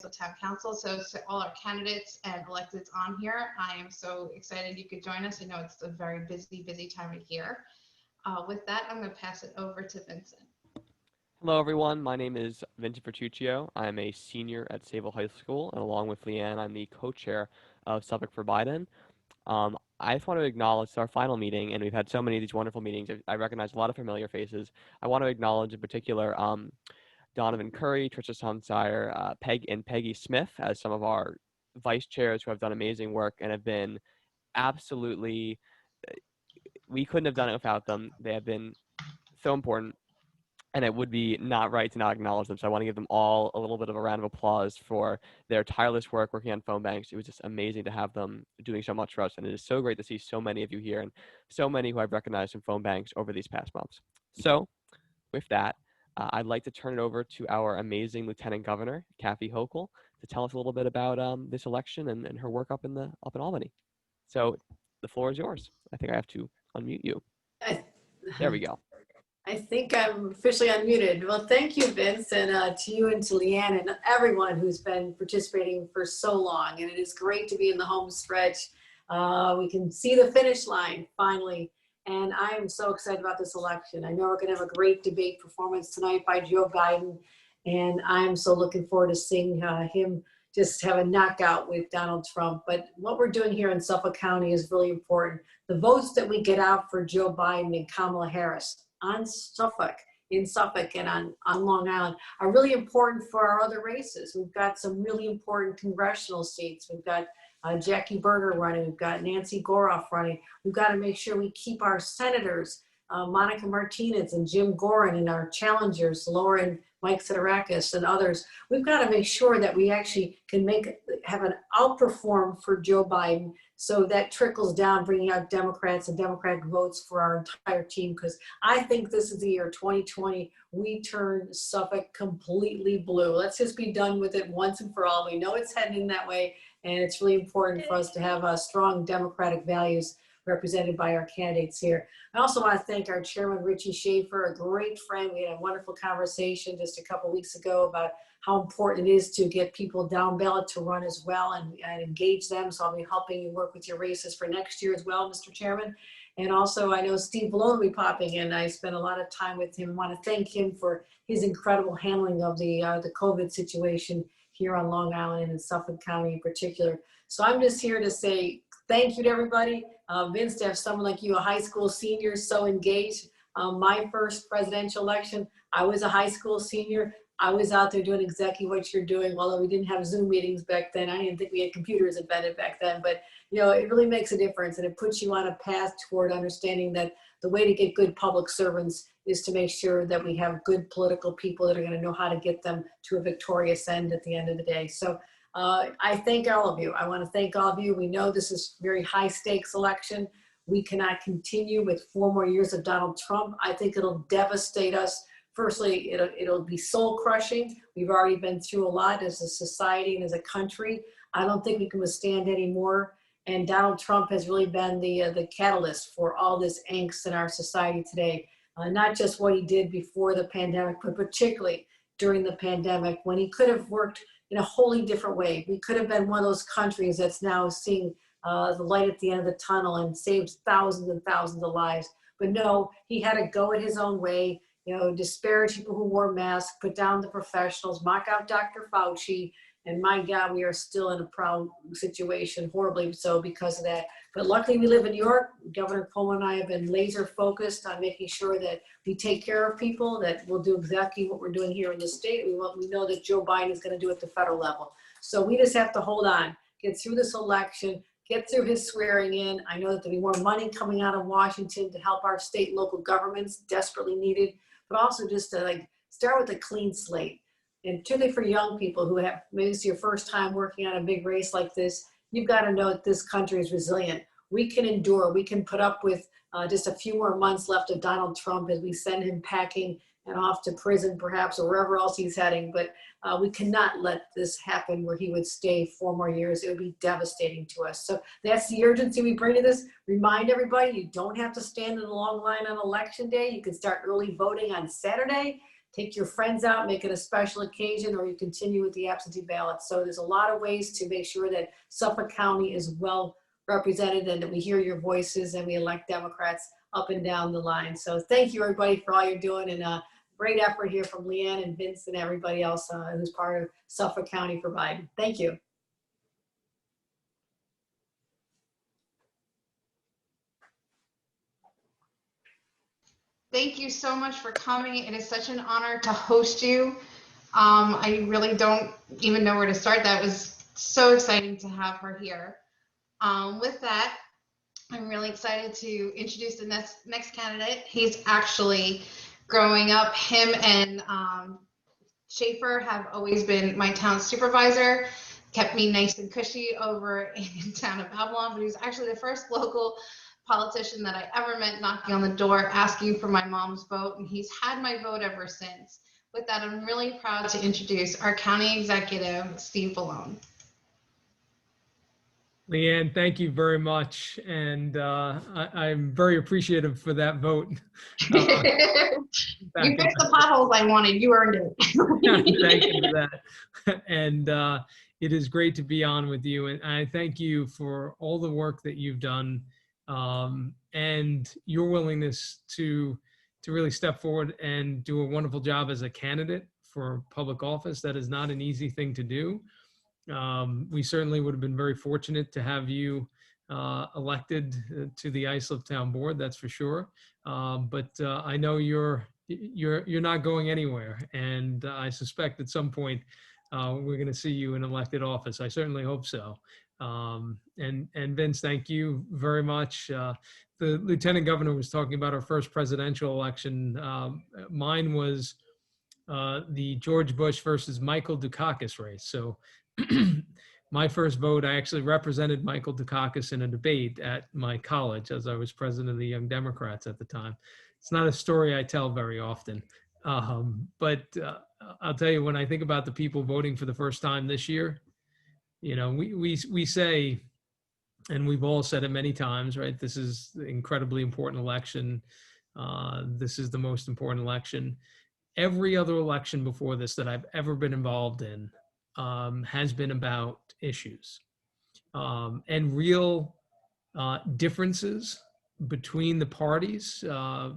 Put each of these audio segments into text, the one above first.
the town council. So to all our candidates and electeds on here, I am so excited you could join us. I know it's a very busy time of year. With that, I'm going to pass it over to Vincent. Hello, everyone. My name is Vincent Bertuccio. I'm a senior at Sable High School, and along with Leanne, I'm the co-chair of Suffolk for Biden. I just want to acknowledge our final meeting, and we've had so many of these wonderful meetings. I recognize a lot of familiar faces. I want to acknowledge in particular Donovan Curry, Trisha Sonsire, Peggy Smith as some of our vice chairs who have done amazing work and have been absolutely, we couldn't have done it without them. They have been so important, and it would be not right to not acknowledge them. So I want to give them all a little bit of a round of applause for their tireless work working on phone banks. It was just amazing to have them doing so much for us, and it is so great to see so many of you here and so many who I've recognized from phone banks over these past months. So with that, I'd like to turn it over to our amazing Lieutenant Governor, Kathy Hochul, to tell us a little bit about this election and her work up in Albany. So the floor is yours. I think I have to unmute you. There we go. I think I'm officially unmuted. Well, thank you, Vince, and to you and to Leanne and everyone who's been participating for so long. And it is great to be in the home stretch. We can see the finish line finally. And I am so excited about this election. I know we're going to have a great debate performance tonight by Joe Biden. And I'm so looking forward to seeing him just have a knockout with Donald Trump. But what we're doing here in Suffolk County is really important. The votes that we get out for Joe Biden and Kamala Harris on Suffolk, in Suffolk and on Long Island are really important for our other races. We've got some really important congressional seats. We've got Jackie Berger running. We've got Nancy Goroff running. We've got to make sure we keep our senators, Monica Martinez and Jim Gorin, and our challengers, Lauren, Mike Siderakis, and others. We've got to make sure that we actually can have an outperform for Joe Biden, so that trickles down, bringing out Democrats and Democratic votes for our entire team. Because I think this is the year 2020. We turn Suffolk completely blue. Let's just be done with it once and for all. We know it's heading that way, and it's really important for us to have strong Democratic values represented by our candidates here. I also want to thank our chairman, Richie Schaffer, a great friend. We had a wonderful conversation just a couple weeks ago about how important it is to get people down ballot to run as well and engage them. So I'll be helping you work with your races for next year as well, Mr. Chairman. And also I know Steve Bellone will be popping in. I spent a lot of time with him. I want to thank him for his incredible handling of the COVID situation here on Long Island and in Suffolk County in particular. So I'm just here to say thank you to everybody. Vince, to have someone like you, a high school senior, so engaged. My first presidential election, I was a high school senior. I was out there doing exactly what you're doing, although we didn't have Zoom meetings back then. I didn't think we had computers invented back then, but you know, it really makes a difference, and it puts you on a path toward understanding that the way to get good public servants is to make sure that we have good political people that are going to know how to get them to a victorious end at the end of the day. So I thank all of you. I want to thank all of you. We know this is a very high stakes election. We cannot continue with 4 more years of Donald Trump. I think it'll devastate us. Firstly, it'll be soul crushing. We've already been through a lot as a society and as a country. I don't think we can withstand anymore. And Donald Trump has really been the catalyst for all this angst in our society today. Not just what he did before the pandemic, but particularly during the pandemic, when he could have worked in a wholly different way. We could have been one of those countries that's now seeing the light at the end of the tunnel and saved thousands and thousands of lives. But no, he had to go it his own way, you know, disparage people who wore masks, put down the professionals, mock out Dr. Fauci. And my God, we are still in a proud situation, horribly so because of that. But luckily we live in New York. Governor Cuomo and I have been laser focused on making sure that we take care of people, that we'll do exactly what we're doing here in the state. We know that Joe Biden is going to do it at the federal level. So we just have to hold on, get through this election, get through his swearing in. I know that there'll be more money coming out of Washington to help our state and local governments, desperately needed, but also just to start with a clean slate. And particularly for young people who have, maybe it's your first time working on a big race like this, you've got to know that this country is resilient. We can endure, we can put up with just a few more months left of Donald Trump as we send him packing and off to prison perhaps, or wherever else he's heading. But we cannot let this happen where he would stay 4 more years. It would be devastating to us. So that's the urgency we bring to this. Remind everybody, you don't have to stand in a long line on election day. You can start early voting on Saturday. take your friends out, make it a special occasion, or you continue with the absentee ballot. So there's a lot of ways to make sure that Suffolk County is well represented and that we hear your voices and we elect Democrats up and down the line. So thank you, everybody, for all you're doing, and great effort here from Leanne and Vince and everybody else who's part of Suffolk County for Biden. Thank you. Thank you so much for coming. It is such an honor to host you. I really don't even know where to start. That was so exciting to have her here. With that, I'm really excited to introduce the next candidate. He's actually growing up, him and Schaffer have always been my town supervisor, kept me nice and cushy over in town of Bellone, but he was actually the first local politician that I ever met knocking on the door asking for my mom's vote, and he's had my vote ever since. With that, I'm really proud to introduce our county executive, Steve Bellone. Leanne, thank you very much, and I'm very appreciative for that vote. You fixed the potholes I wanted. You earned it. Thank you for that. And it is great to be on with you, and I thank you for all the work that you've done and your willingness to really step forward and do a wonderful job as a candidate for public office. That is not an easy thing to do. We certainly would have been very fortunate to have you elected to the Islip Town Board, that's for sure. But I know you're not going anywhere, and I suspect at some point we're going to see you in elected office. I certainly hope so. And Vince, thank you very much. The Lieutenant Governor was talking about our first presidential election. Mine was the George Bush versus Michael Dukakis race. So my first vote, I actually represented Michael Dukakis in a debate at my college as I was president of the Young Democrats at the time. It's not a story I tell very often. But I'll tell you, when I think about the people voting for the first time this year, you know, we say, and we've all said it many times, right? This is an incredibly important election. This is the most important election. Every other election before this that I've ever been involved in has been about issues and real differences between the parties,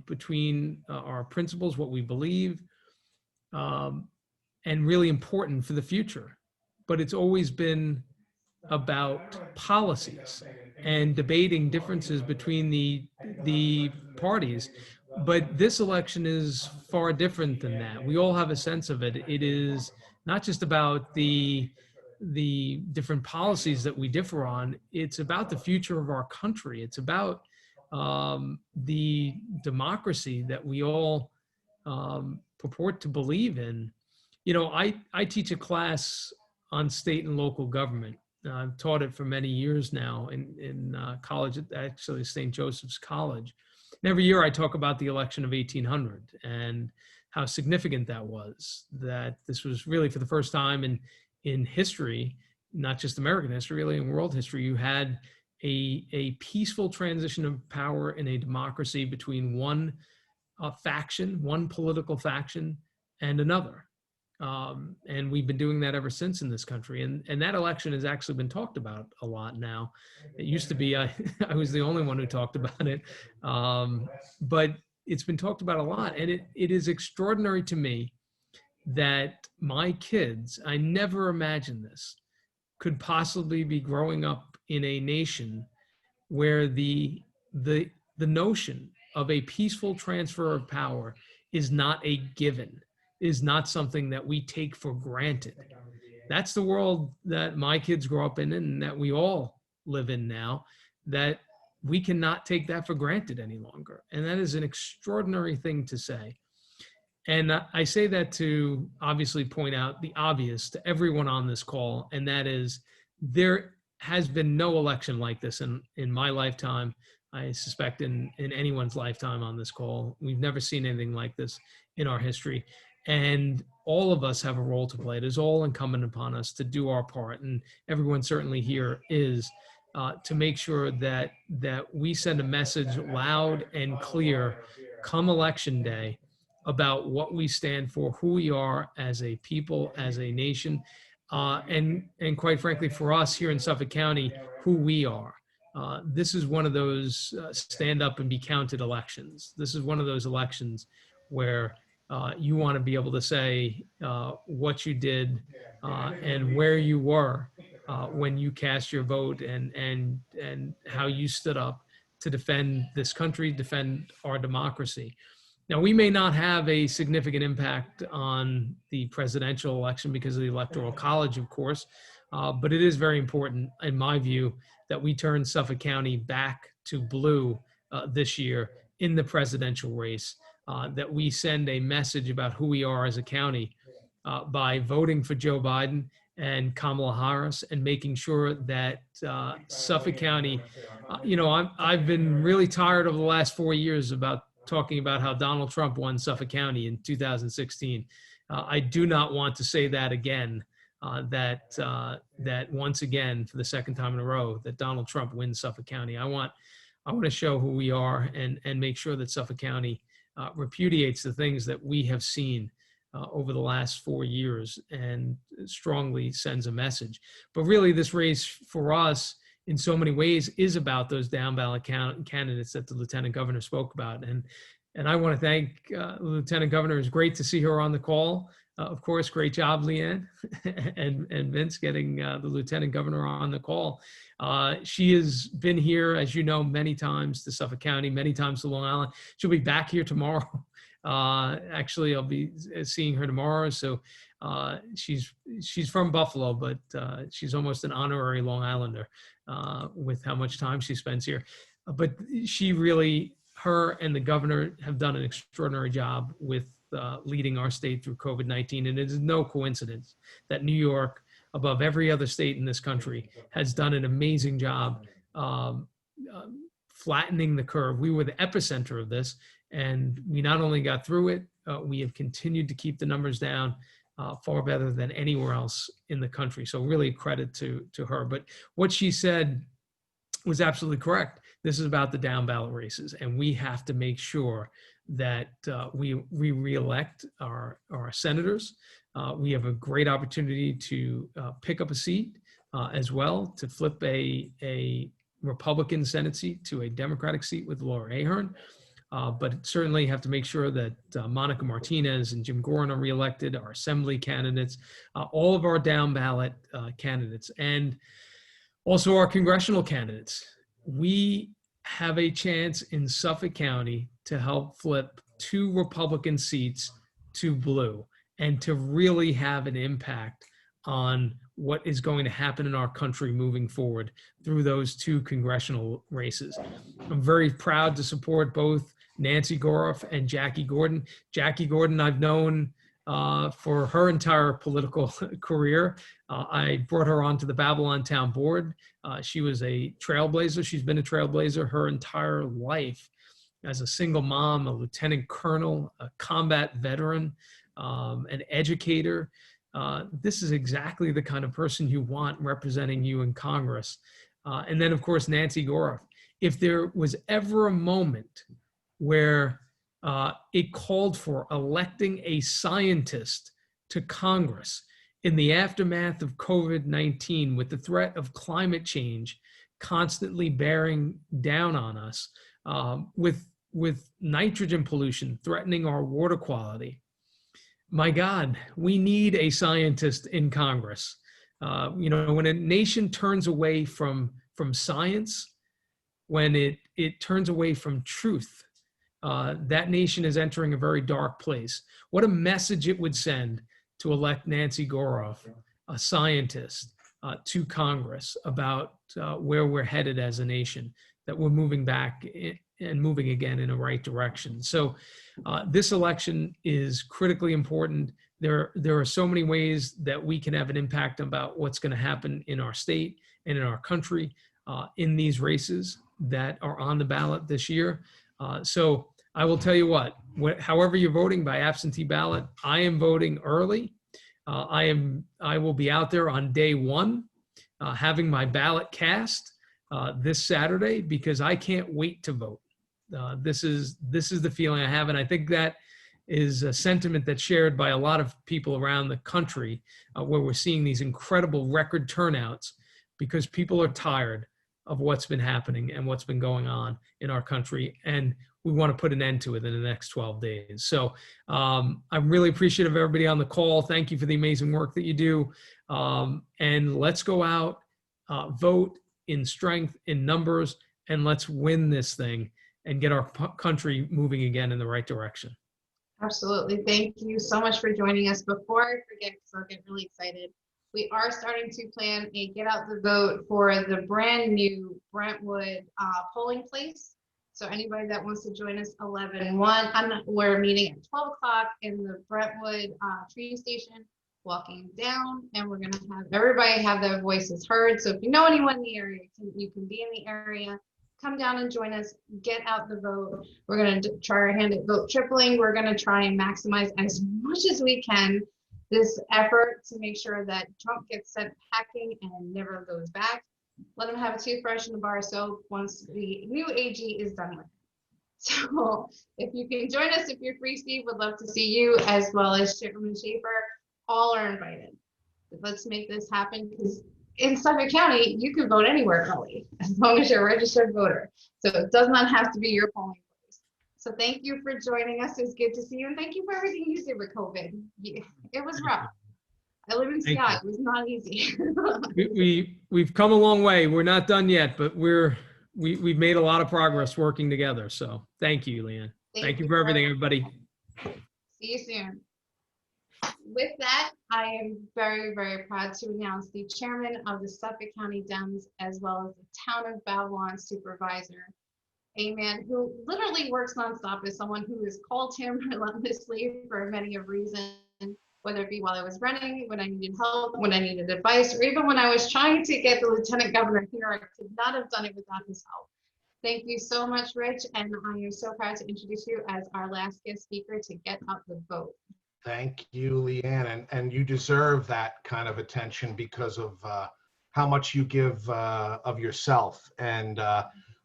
between our principles, what we believe, and really important for the future. But it's always been about policies and debating differences between the parties. But this election is far different than that. We all have a sense of it. It is not just about the different policies that we differ on. It's about the future of our country. It's about the democracy that we all purport to believe in. You know, I teach a class on state and local government. I've taught it for many years now in college, actually St. Joseph's College. And every year I talk about the election of 1800 and how significant that was, that this was really for the first time in history, not just American history, really in world history, you had a peaceful transition of power in a democracy between one faction, one political faction, and another. And we've been doing that ever since in this country. And that election has actually been talked about a lot now. It used to be, I was the only one who talked about it. But it's been talked about a lot. And it is extraordinary to me that my kids, I never imagined this, could possibly be growing up in a nation where the notion of a peaceful transfer of power is not a given, is not something that we take for granted. That's the world that my kids grow up in and that we all live in now, that we cannot take that for granted any longer. And that is an extraordinary thing to say. And I say that to obviously point out the obvious to everyone on this call, and that is there has been no election like this in my lifetime. I suspect in anyone's lifetime on this call. We've never seen anything like this in our history. And all of us have a role to play. It is all incumbent upon us to do our part. And everyone certainly here is to make sure that we send a message loud and clear come election day about what we stand for, who we are as a people, as a nation, and quite frankly, for us here in Suffolk County, who we are. This is one of those stand up and be counted elections. This is one of those elections where you want to be able to say what you did and where you were when you cast your vote, and how you stood up to defend this country, defend our democracy. Now, we may not have a significant impact on the presidential election because of the Electoral College, of course, but it is very important, in my view, that we turn Suffolk County back to blue this year in the presidential race, that we send a message about who we are as a county by voting for Joe Biden and Kamala Harris, and making sure that Suffolk County, I've been really tired over the last 4 years about talking about how Donald Trump won Suffolk County in 2016. I do not want to say that again, that once again, for the second time in a row, that Donald Trump wins Suffolk County. I want to show who we are, and make sure that Suffolk County repudiates the things that we have seen over the last 4 years, and strongly sends a message. But really, this race for us, in so many ways, is about those down ballot candidates that the Lieutenant Governor spoke about. And I want to thank the Lieutenant Governor. It's great to see her on the call. Of course, great job, Leanne and Vince, getting the Lieutenant Governor on the call. She has been here, as you know, many times to Suffolk County, many times to Long Island. She'll be back here tomorrow. Actually, I'll be seeing her tomorrow. So she's from Buffalo, but she's almost an honorary Long Islander with how much time she spends here. But she really, her and the governor have done an extraordinary job with leading our state through COVID-19. And it is no coincidence that New York, above every other state in this country, has done an amazing job flattening the curve. We were the epicenter of this, and we not only got through it, we have continued to keep the numbers down far better than anywhere else in the country. So really credit to her. But what she said was absolutely correct. This is about the down ballot races, and we have to make sure that we re-elect our senators. We have a great opportunity to pick up a seat as well, to flip a Republican Senate seat to a Democratic seat with Laura Ahern. But certainly have to make sure that Monica Martinez and Jim Gorin are reelected, our assembly candidates, all of our down ballot candidates, and also our congressional candidates. We have a chance in Suffolk County to help flip 2 Republican seats to blue, and to really have an impact on what is going to happen in our country moving forward through those 2 congressional races. I'm very proud to support both Nancy Goroff and Jackie Gordon. Jackie Gordon I've known for her entire political career. I brought her onto the Babylon Town Board. She was a trailblazer. She's been a trailblazer her entire life as a single mom, a lieutenant colonel, a combat veteran, an educator. This is exactly the kind of person you want representing you in Congress. And then, of course, Nancy Goroff. If there was ever a moment where it called for electing a scientist to Congress in the aftermath of COVID-19, with the threat of climate change constantly bearing down on us, with nitrogen pollution threatening our water quality, my God, we need a scientist in Congress. When a nation turns away from science, when it turns away from truth, that nation is entering a very dark place. What a message it would send to elect Nancy Goroff, a scientist, to Congress about where we're headed as a nation, that we're moving back and moving again in the right direction. So this election is critically important. There are so many ways that we can have an impact about what's going to happen in our state and in our country in these races that are on the ballot this year. So I will tell you what, however you're voting by absentee ballot, I am voting early. I will be out there on day 1, having my ballot cast this Saturday, because I can't wait to vote. This is the feeling I have, and I think that is a sentiment that's shared by a lot of people around the country, where we're seeing these incredible record turnouts because people are tired of what's been happening and what's been going on in our country. And we want to put an end to it in the next 12 days. So I'm really appreciative of everybody on the call. Thank you for the amazing work that you do. And let's go out, vote in strength, in numbers, and let's win this thing and get our country moving again in the right direction. Absolutely. Thank you so much for joining us. Before I forget, because I'll get really excited, we are starting to plan a get out the vote for the brand new Brentwood polling place. So anybody that wants to join us, 11-1, we're meeting at 12 o'clock in the Brentwood train station, walking down, and we're going to have everybody have their voices heard. So if you know anyone in the area, you can be in the area, come down and join us, get out the vote. We're going to try our hand at vote tripling. We're going to try and maximize as much as we can this effort to make sure that Trump gets sent packing and never goes back. Let him have a toothbrush and a bar of soap once the new AG is done with it. So if you can join us, if you're free, Steve, would love to see you, as well as Chairman Schaffer. All are invited. Let's make this happen, because in Suffolk County, you can vote anywhere early, as long as you're a registered voter. So it does not have to be your polling place. So thank you for joining us. It was good to see you. And thank you for everything you did with COVID. It was rough. I live in CI. It was not easy. We've come a long way. We're not done yet, but we've made a lot of progress working together. So thank you, Leanne. Thank you for everything, everybody. See you soon. With that, I am very, very proud to announce the chairman of the Suffolk County Dems, as well as the town of Bellone supervisor, a man who literally works nonstop, as someone who has called him relentlessly for many a reason, whether it be while I was running, when I needed help, when I needed advice, or even when I was trying to get the lieutenant governor here. I could not have done it without his help. Thank you so much, Rich, and I am so proud to introduce you as our last guest speaker to get out the vote. Thank you, Leanne, and you deserve that kind of attention because of how much you give of yourself. And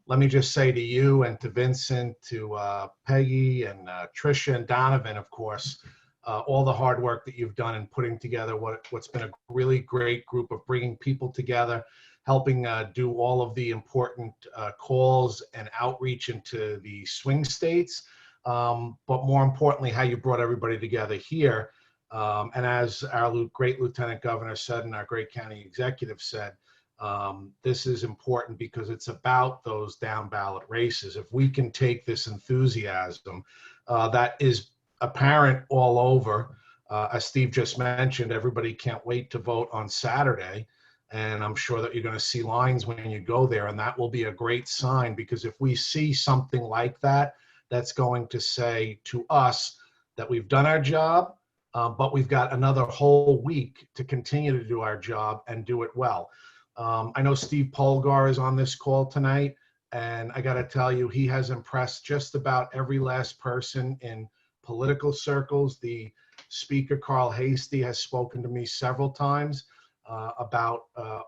let me just say to you and to Vincent, to Peggy and Tricia and Donovan, of course, all the hard work that you've done in putting together what's been a really great group of bringing people together, helping do all of the important calls and outreach into the swing states. But more importantly, how you brought everybody together here. And as our great Lieutenant Governor said and our great county executive said, this is important because it's about those down ballot races. If we can take this enthusiasm that is apparent all over, as Steve just mentioned, everybody can't wait to vote on Saturday. And I'm sure that you're going to see lines when you go there, and that will be a great sign, because if we see something like that, that's going to say to us that we've done our job, but we've got another whole week to continue to do our job and do it well. I know Steve Polgar is on this call tonight, and I got to tell you, he has impressed just about every last person in political circles. The speaker, Carl Hasty, has spoken to me several times about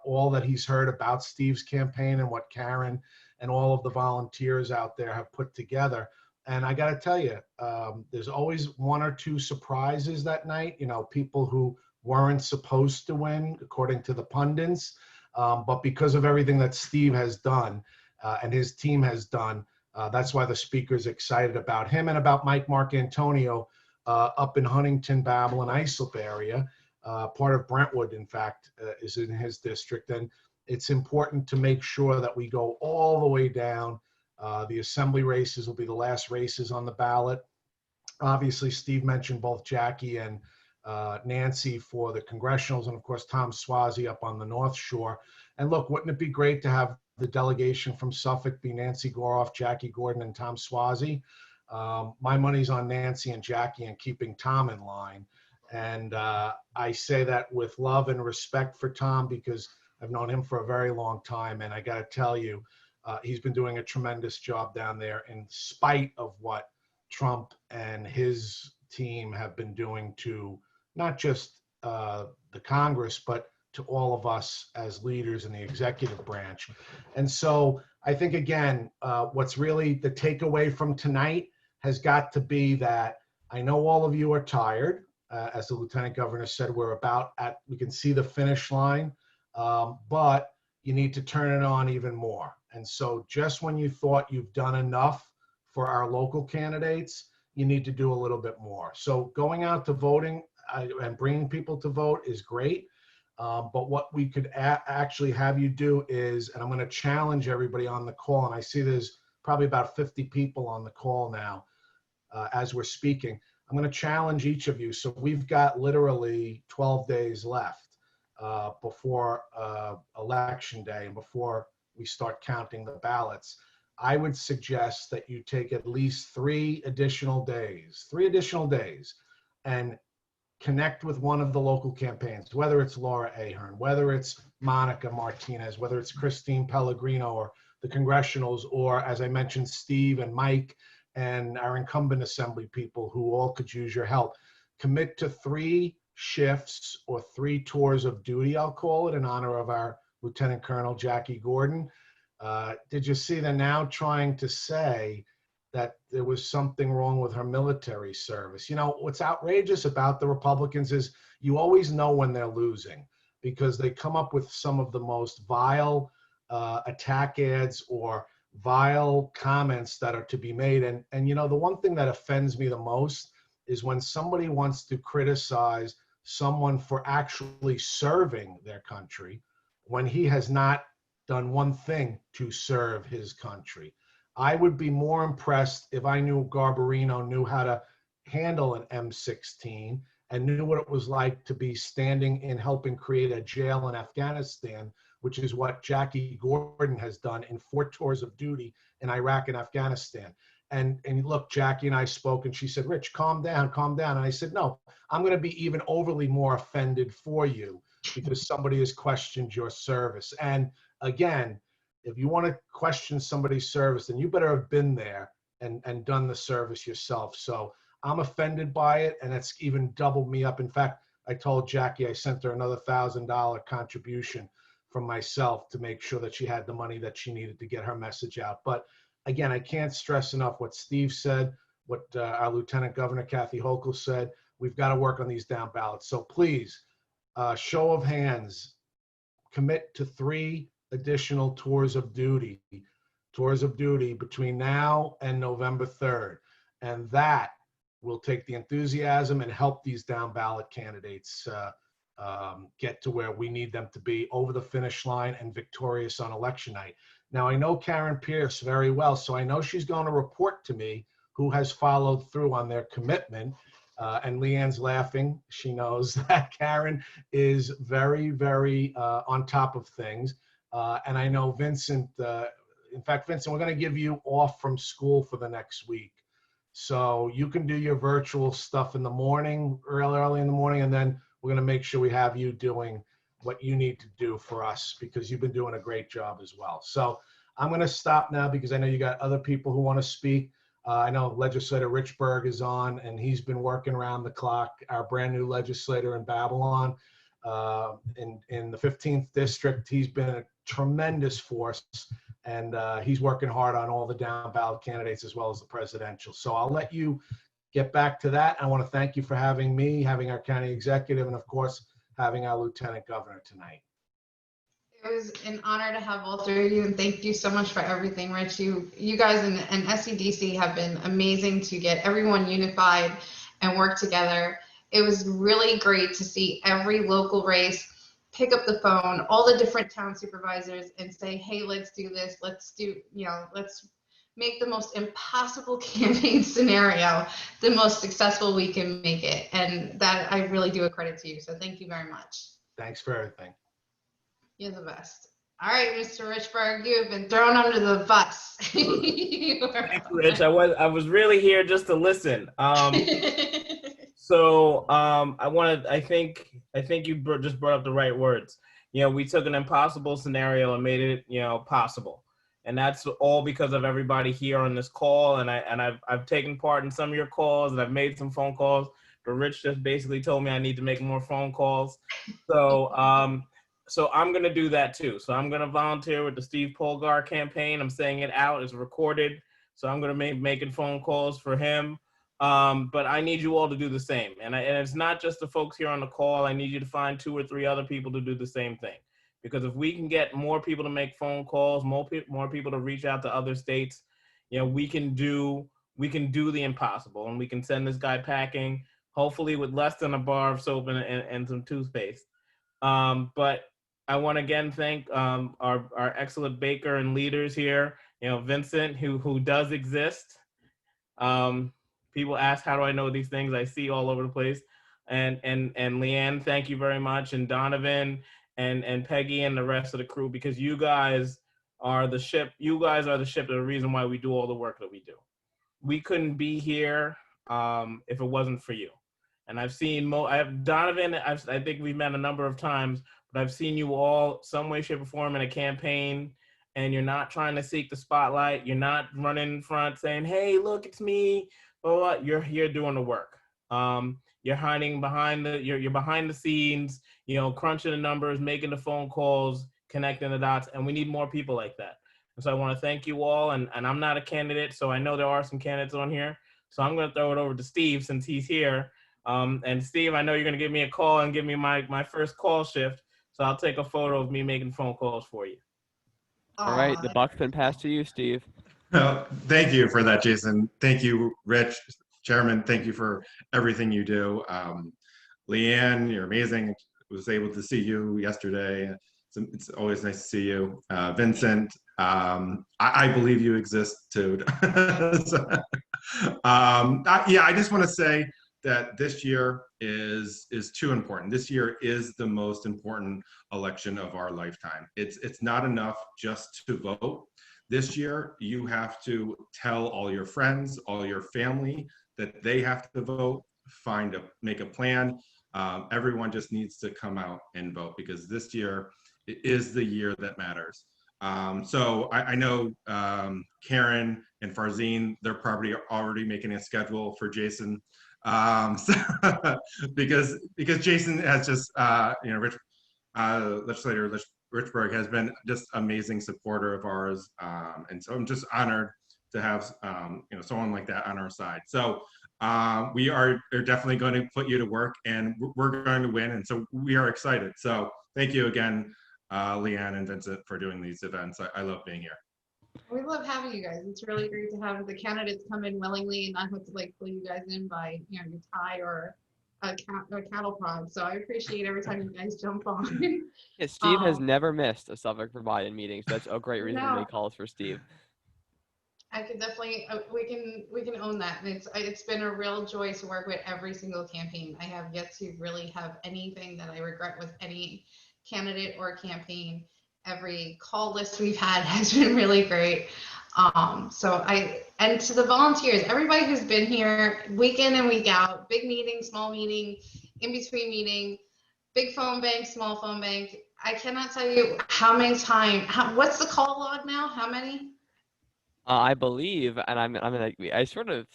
all that he's heard about Steve's campaign and what Karen and all of the volunteers out there have put together. And I got to tell you, there's always one or two surprises that night, you know, people who weren't supposed to win, according to the pundits. But because of everything that Steve has done and his team has done, that's why the speaker's excited about him and about Mike Marcantonio up in Huntington, Babylon, Islip area. Part of Brentwood, in fact, is in his district. And it's important to make sure that we go all the way down. The assembly races will be the last races on the ballot. Obviously, Steve mentioned both Jackie and Nancy for the congressionals, and of course, Tom Swazi up on the North Shore. And look, wouldn't it be great to have the delegation from Suffolk be Nancy Goroff, Jackie Gordon, and Tom Swazi? My money's on Nancy and Jackie and keeping Tom in line. And I say that with love and respect for Tom, because I've known him for a very long time. And I got to tell you, he's been doing a tremendous job down there in spite of what Trump and his team have been doing to not just the Congress, but to all of us as leaders in the executive branch. And so I think, again, what's really the takeaway from tonight has got to be that I know all of you are tired. As the Lieutenant Governor said, we can see the finish line, but you need to turn it on even more. And so just when you thought you've done enough for our local candidates, you need to do a little bit more. So going out to voting and bringing people to vote is great. But what we could actually have you do is, and I'm going to challenge everybody on the call, and I see there's probably about 50 people on the call now as we're speaking. I'm going to challenge each of you. So we've got literally 12 days left before Election Day and before we start counting the ballots. I would suggest that you take at least 3 additional days, and connect with one of the local campaigns, whether it's Laura Ahern, whether it's Monica Martinez, whether it's Christine Pellegrino or the congressionals, or as I mentioned, Steve and Mike and our incumbent assembly people who all could use your help. Commit to 3 shifts or 3 tours of duty, I'll call it, in honor of our Lieutenant Colonel Jackie Gordon. Did you see they're now trying to say that there was something wrong with her military service? You know, what's outrageous about the Republicans is you always know when they're losing, because they come up with some of the most vile attack ads or vile comments that are to be made. And you know, the one thing that offends me the most is when somebody wants to criticize someone for actually serving their country when he has not done one thing to serve his country. I would be more impressed if I knew Garbarino knew how to handle an M16 and knew what it was like to be standing in helping create a jail in Afghanistan, which is what Jackie Gordon has done in 4 tours of duty in Iraq and Afghanistan. And look, Jackie and I spoke, and she said, Rich, calm down, calm down. And I said, no, I'm going to be even overly more offended for you because somebody has questioned your service. And again, if you want to question somebody's service, then you better have been there and done the service yourself. So I'm offended by it, and it's even doubled me up. In fact, I told Jackie I sent her another $1,000 contribution from myself to make sure that she had the money that she needed to get her message out. But again, I can't stress enough what Steve said, what our Lieutenant Governor Kathy Hochul said. We've got to work on these down ballots. So please, show of hands, commit to 3 additional tours of duty between now and November 3rd. And that will take the enthusiasm and help these down ballot candidates get to where we need them to be, over the finish line and victorious on election night. Now, I know Karen Pierce very well, so I know she's going to report to me who has followed through on their commitment. And Leanne's laughing. She knows that Karen is very, very on top of things. And I know Vincent, in fact, Vincent, we're going to give you off from school for the next week. So you can do your virtual stuff in the morning, early in the morning, and then we're going to make sure we have you doing what you need to do for us, because you've been doing a great job as well. So I'm going to stop now because I know you got other people who want to speak. I know Legislator Richberg is on, and he's been working around the clock, our brand new legislator in Babylon. In the 15th district, he's been a tremendous force, and he's working hard on all the down ballot candidates as well as the presidential. So I'll let you get back to that. I want to thank you for having me, having our county executive, and of course, having our Lieutenant Governor tonight. It was an honor to have both of you, and thank you so much for everything, Rich. You guys and SCDC have been amazing to get everyone unified and work together. It was really great to see every local race pick up the phone, all the different town supervisors, and say, hey, let's do this. Let's make the most impossible campaign scenario the most successful we can make it. And that I really do a credit to you. So thank you very much. Thanks for everything. You're the best. All right, Mr. Richberg, you have been thrown under the bus. Thanks, Rich. I was really here just to listen. So I think you just brought up the right words. You know, we took an impossible scenario and made it, you know, possible. And that's all because of everybody here on this call. And I've taken part in some of your calls, and I've made some phone calls, but Rich just basically told me I need to make more phone calls. So so I'm going to do that too. So I'm going to volunteer with the Steve Polgar campaign. I'm saying it out. It's recorded. So I'm going to be making phone calls for him. But I need you all to do the same. And it's not just the folks here on the call. I need you to find 2 or 3 other people to do the same thing. Because if we can get more people to make phone calls, more people to reach out to other states, you know, we can do the impossible, and we can send this guy packing, hopefully with less than a bar of soap and some toothpaste. But I want to again thank our excellent baker and leaders here. You know, Vincent, who does exist. People ask, how do I know these things? I see all over the place. And Leanne, thank you very much. And Donovan and Peggy and the rest of the crew, because you guys are the ship. You guys are the ship, the reason why we do all the work that we do. We couldn't be here if it wasn't for you. And I've seen Donovan, I think we've met a number of times, but I've seen you all some way, shape, or form in a campaign, and you're not trying to seek the spotlight. You're not running in front saying, hey, look, it's me. But you're here doing the work. You're hiding behind you're behind the scenes, you know, crunching the numbers, making the phone calls, connecting the dots, and we need more people like that. And so I want to thank you all, and I'm not a candidate, so I know there are some candidates on here. So I'm going to throw it over to Steve since he's here. And Steve, I know you're going to give me a call and give me my first call shift. So I'll take a photo of me making phone calls for you. All right, the buck's been passed to you, Steve. Thank you for that, Jason. Thank you, Rich, Chairman. Thank you for everything you do. Leanne, you're amazing. I was able to see you yesterday. It's always nice to see you. Vincent, I believe you exist too. Yeah, I just want to say that this year is too important. This year is the most important election of our lifetime. It's not enough just to vote. This year, you have to tell all your friends, all your family that they have to vote, make a plan. Everyone just needs to come out and vote, because this year is the year that matters. So I know Karen and Farzine, they're probably already making a schedule for Jason. Because Jason has just, Legislator Richberg has been just amazing supporter of ours, and so I'm just honored to have someone like that on our side. So we are definitely going to put you to work, and we're going to win, and so we are excited. So thank you again, Leanne and Vincent, for doing these events. I love being here. We love having you guys. It's really great to have the candidates come in willingly and not have to pull you guys in by your tie or a cattle prod. So I appreciate every time you guys jump on. Yeah, Steve has never missed a Suffolk for Biden meeting, so that's a great reason to No. make calls for Steve. I could definitely we can own that. And it's been a real joy to work with every single campaign. I have yet to really have anything that I regret with any candidate or campaign. Every call list we've had has been really great. And to the volunteers, everybody who's been here week in and week out, big meeting, small meeting, in between meeting, big phone bank, small phone bank. I cannot tell you how many times. What's the call log now? How many? I believe, and I sort of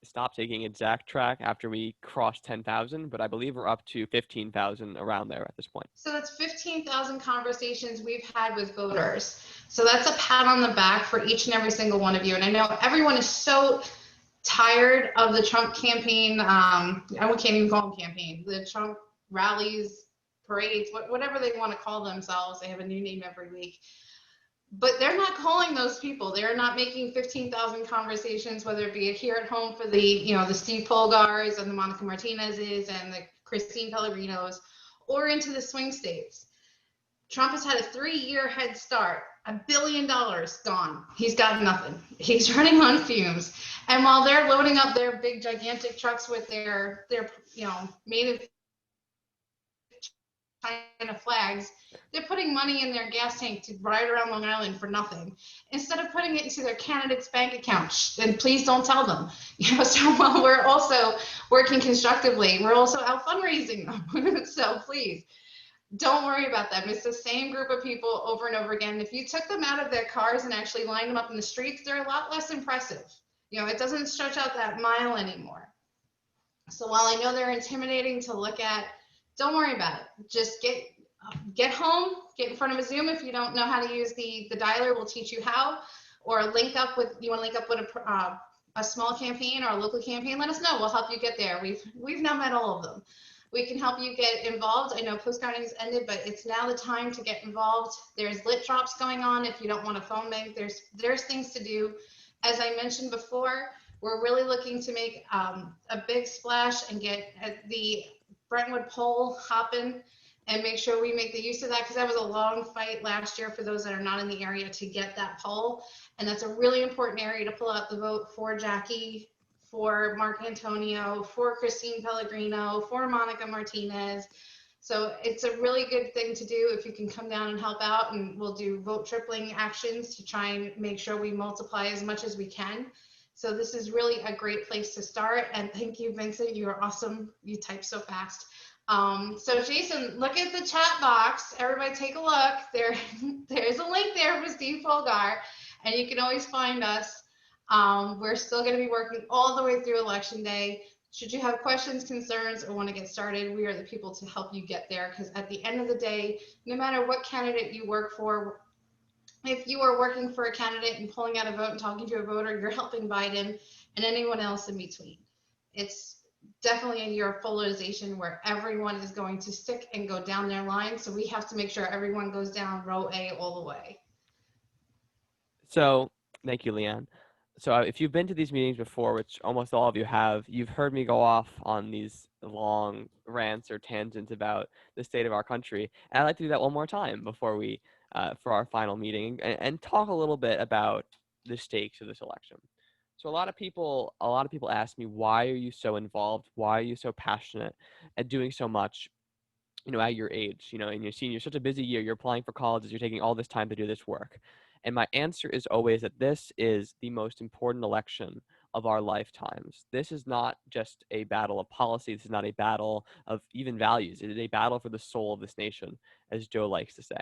stopped taking exact track after we crossed 10,000, but I believe we're up to 15,000 around there at this point. So that's 15,000 conversations we've had with voters. So that's a pat on the back for each and every single one of you. And I know everyone is so tired of the Trump campaign. I can't even call them campaign. The Trump rallies, parades, whatever they want to call themselves. They have a new name every week. But they're not calling those people. They're not making 15,000 conversations, whether it be here at home for the Steve Polgars and the Monica Martinez's and the Christine Pellegrinos, or into the swing states. Trump has had a 3-year head start. $1 billion gone. He's got nothing. He's running on fumes. And while they're loading up their big, gigantic trucks with their made of China flags, they're putting money in their gas tank to ride around Long Island for nothing, instead of putting it into their candidates' bank accounts. And please don't tell them. So while we're also working constructively, we're also out fundraising them. So please don't worry about them. It's the same group of people over and over again. If you took them out of their cars and actually lined them up in the streets, they're a lot less impressive. It doesn't stretch out that mile anymore. So while I know they're intimidating to look at, don't worry about it. Just get home, get in front of a Zoom. If you don't know how to use the dialer, we'll teach you how. Or link up with a a small campaign or a local campaign, let us know. We'll help you get there. We've now met all of them. We can help you get involved. I know postcarding's ended, but it's now the time to get involved. There's lit drops going on. If you don't want a phone bank, there's things to do. As I mentioned before, we're really looking to make a big splash and get the Brentwood poll hopping and make sure we make the use of that, because that was a long fight last year for those that are not in the area to get that poll. And that's a really important area to pull out the vote for Jackie, for Mark Antonio, for Christine Pellegrino, for Monica Martinez. So it's a really good thing to do if you can come down and help out, and we'll do vote tripling actions to try and make sure we multiply as much as we can. So this is really a great place to start. And thank you, Vincent. You are awesome. You type so fast. So Jason, look at the chat box. Everybody take a look. There's a link there for Steve Polgar, and you can always find us. We're still going to be working all the way through Election Day. Should you have questions, concerns, or want to get started, we are the people to help you get there, because at the end of the day, no matter what candidate you work for, if you are working for a candidate and pulling out a vote and talking to a voter, you're helping Biden and anyone else in between. It's definitely a year of polarization where everyone is going to stick and go down their line. So we have to make sure everyone goes down row A all the way. So thank you, Leanne. So if you've been to these meetings before, which almost all of you have, you've heard me go off on these long rants or tangents about the state of our country. And I'd like to do that one more time before we, for our final meeting, and talk a little bit about the stakes of this election. So a lot of people ask me, why are you so involved? Why are you so passionate at doing so much, at your age, in your senior, such a busy year, you're applying for colleges, you're taking all this time to do this work. And my answer is always that this is the most important election of our lifetimes. This is not just a battle of policy. This is not a battle of even values. It is a battle for the soul of this nation, as Joe likes to say.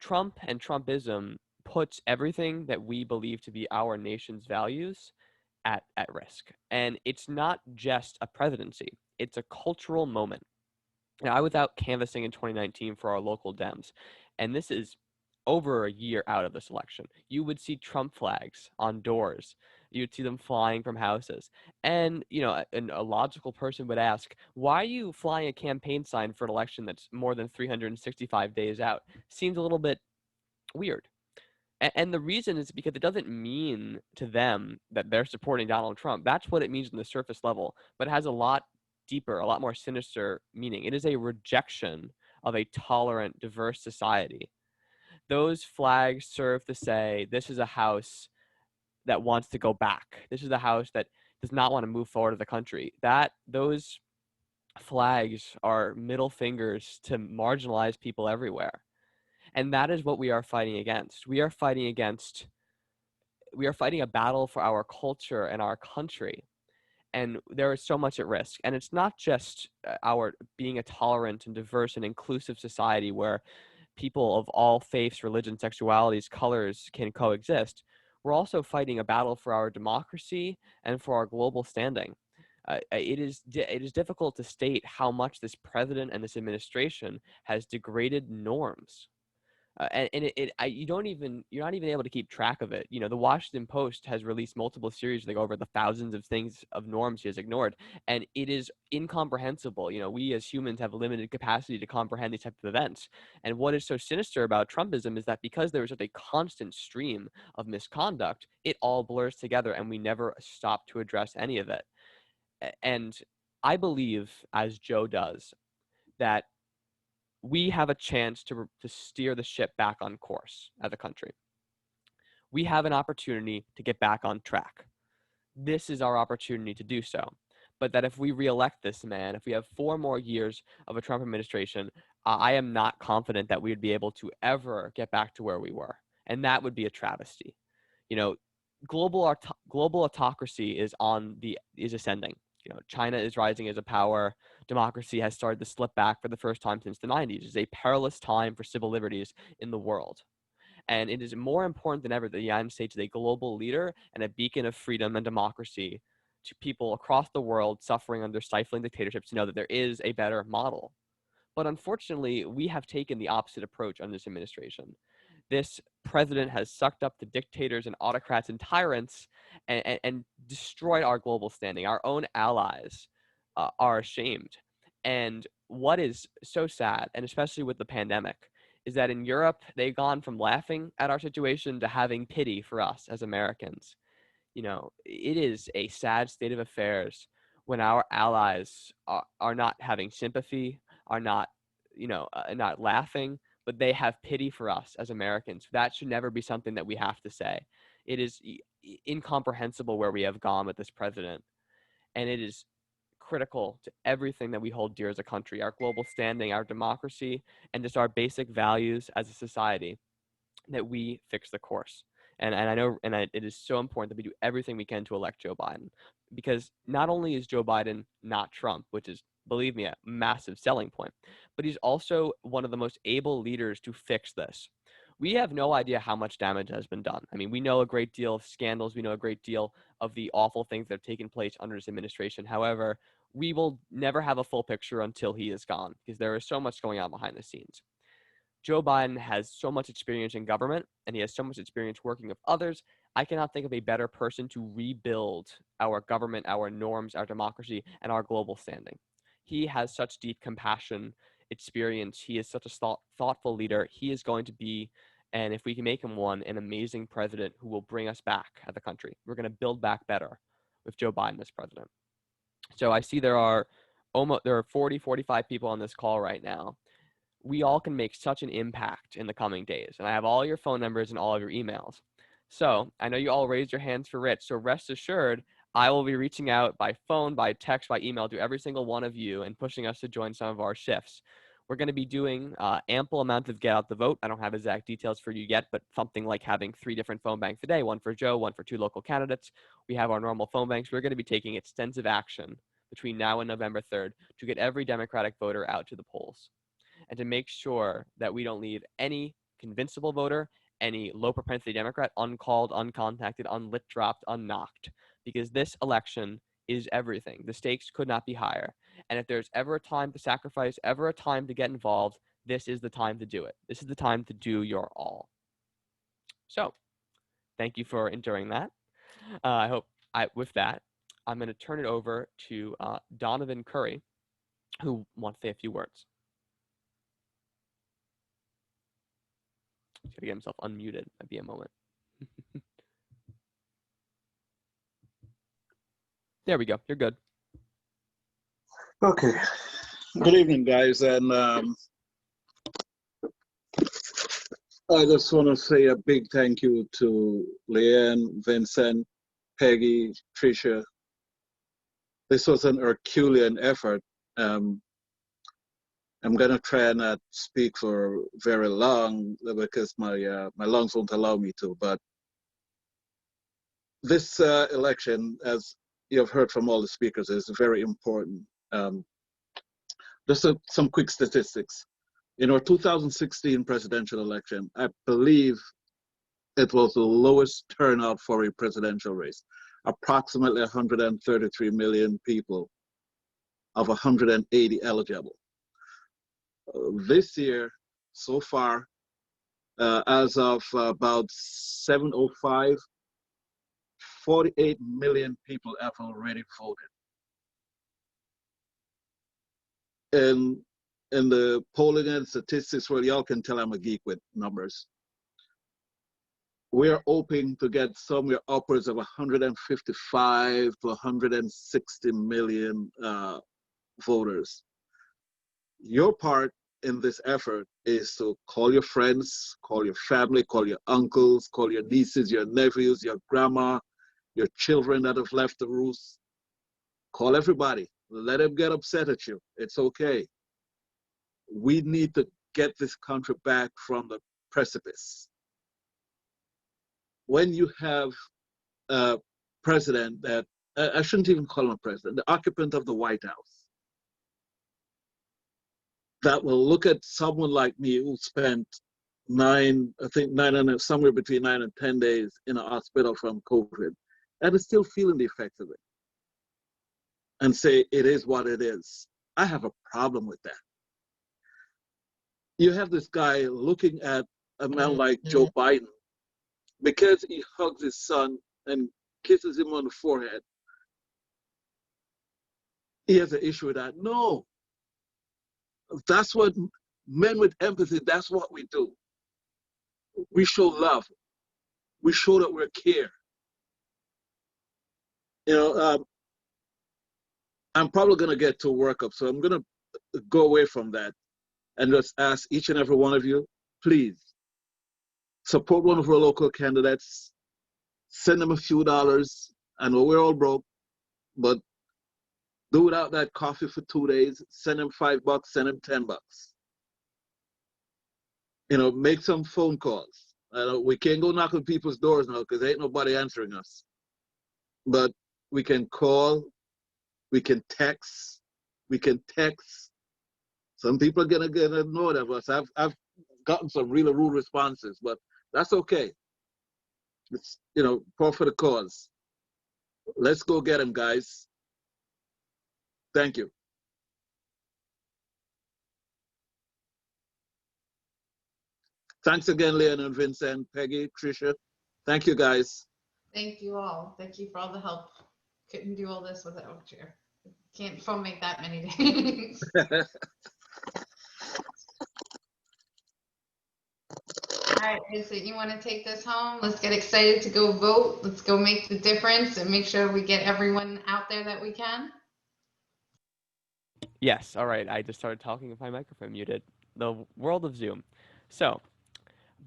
Trump and Trumpism puts everything that we believe to be our nation's values at risk. And it's not just a presidency. It's a cultural moment. Now, I was out canvassing in 2019 for our local Dems, and this is over a year out of this election. You would see Trump flags on doors. You'd see them flying from houses. And, a logical person would ask, why are you flying a campaign sign for an election that's more than 365 days out? Seems a little bit weird. And the reason is because it doesn't mean to them that they're supporting Donald Trump. That's what it means on the surface level, but it has a lot deeper, a lot more sinister meaning. It is a rejection of a tolerant, diverse society. Those flags serve to say, this is a house that wants to go back. This is a house that does not want to move forward to the country. Those flags are middle fingers to marginalized people everywhere. And that is what we are fighting against. We are fighting a battle for our culture and our country. And there is so much at risk. And it's not just our being a tolerant and diverse and inclusive society where people of all faiths, religions, sexualities, colors can coexist. We're also fighting a battle for our democracy and for our global standing. It is difficult to state how much this president and this administration has degraded norms. You're not even able to keep track of it. The Washington Post has released multiple series that go over the thousands of things of norms he has ignored, and it is incomprehensible. We as humans have a limited capacity to comprehend these types of events. And what is so sinister about Trumpism is that because there is such a constant stream of misconduct, it all blurs together, and we never stop to address any of it. And I believe, as Joe does, that we have a chance to steer the ship back on course as a country. We have an opportunity to get back on track. This is our opportunity to do so. But that if we reelect this man, if we have 4 more years of a Trump administration, I am not confident that we would be able to ever get back to where we were. And that would be a travesty. Global autocracy is ascending. China is rising as a power. Democracy has started to slip back for the first time since the 90s. It's a perilous time for civil liberties in the world. And it is more important than ever that the United States is a global leader and a beacon of freedom and democracy to people across the world suffering under stifling dictatorships to know that there is a better model. But unfortunately, we have taken the opposite approach under this administration. This president has sucked up the dictators and autocrats and tyrants and destroyed our global standing. Our own allies are ashamed. And what is so sad, and especially with the pandemic, is that in Europe, they've gone from laughing at our situation to having pity for us as Americans. You know, it is a sad state of affairs when our allies are not having sympathy, are not, not laughing, but they have pity for us as Americans. That should never be something that we have to say. It is incomprehensible where we have gone with this president, and it is critical to everything that we hold dear as a country, our global standing, our democracy, and just our basic values as a society, that we fix the course. And I know, it is so important that we do everything we can to elect Joe Biden, because not only is Joe Biden not Trump, which is, believe me, a massive selling point, but he's also one of the most able leaders to fix this. We have no idea how much damage has been done. I mean, we know a great deal of scandals. We know a great deal of the awful things that have taken place under his administration. However, we will never have a full picture until he is gone, because there is so much going on behind the scenes. Joe Biden has so much experience in government, and he has so much experience working with others. I cannot think of a better person to rebuild our government, our norms, our democracy, and our global standing. He has such deep compassion, experience. He is such a thoughtful leader. He is going to be, and if we can make him one, an amazing president who will bring us back as a country. We're going to build back better with Joe Biden as president. So I see there are 40, 45 people on this call right now. We all can make such an impact in the coming days. And I have all your phone numbers and all of your emails. So I know you all raised your hands for Rich. So rest assured, I will be reaching out by phone, by text, by email to every single one of you and pushing us to join some of our shifts. We're going to be doing ample amounts of get out the vote. I don't have exact details for you yet, but something like having 3 different phone banks a day, one for Joe, one for 2 local candidates. We have our normal phone banks. We're going to be taking extensive action between now and November 3rd to get every Democratic voter out to the polls, and to make sure that we don't leave any convincible voter, any low propensity Democrat uncalled, uncontacted, unlit, dropped, unknocked, because this election is everything. The stakes could not be higher. And if there's ever a time to sacrifice, ever a time to get involved, this is the time to do it. This is the time to do your all. So thank you for enduring that. With that, I'm going to turn it over to Donovan Curry, who wants to say a few words. He's got to get himself unmuted. Might be a moment. There we go. You're good. Okay. Good evening, guys. And I just want to say a big thank you to Leanne, Vincent, Peggy, Tricia. This was an Herculean effort. I'm going to try and not speak for very long because my lungs won't allow me to. But this election, as you have heard from all the speakers, is very important. Just some quick statistics. In our 2016 presidential election, I believe it was the lowest turnout for a presidential race. Approximately 133 million people of 180 eligible. This year, so far, as of about 7:05, 48 million people have already voted. In the polling and statistics, well, y'all can tell I'm a geek with numbers. We're hoping to get somewhere upwards of 155 to 160 million voters. Your part in this effort is to call your friends, call your family, call your uncles, call your nieces, your nephews, your grandma, your children that have left the roost. Call everybody. Let them get upset at you. It's okay. We need to get this country back from the precipice. When you have a president that, I shouldn't even call him a president, the occupant of the White House, that will look at someone like me who spent somewhere between 9 and 10 days in a hospital from COVID, and is still feeling the effects of it, and say it is what it is. I have a problem with that. You have this guy looking at a man like Joe Biden, because he hugs his son and kisses him on the forehead, he has an issue with that. No, that's what men with empathy, that's what we do. We show love. We show that we're care. You know, I'm probably going to get to work up, so I'm going to go away from that and just ask each and every one of you, please support one of our local candidates. Send them a few dollars. I know we're all broke, but do without that coffee for 2 days. Send them $5, send them $10. You know, make some phone calls. We can't go knock on people's doors now because ain't nobody answering us. But we can call, we can text, Some people are gonna get annoyed of us. I've gotten some really rude responses, but that's okay. It's, you know, par for the cause. Let's go get them, guys. Thank you. Thanks again, Leon and Vincent, Peggy, Tricia. Thank you, guys. Thank you all. Thank you for all the help. Couldn't do all this without you. Can't phone make that many days. All right, Vincent, you want to take this home? Let's get excited to go vote. Let's go make the difference and make sure we get everyone out there that we can. Yes, all right. I just started talking with my microphone muted. The world of Zoom. So,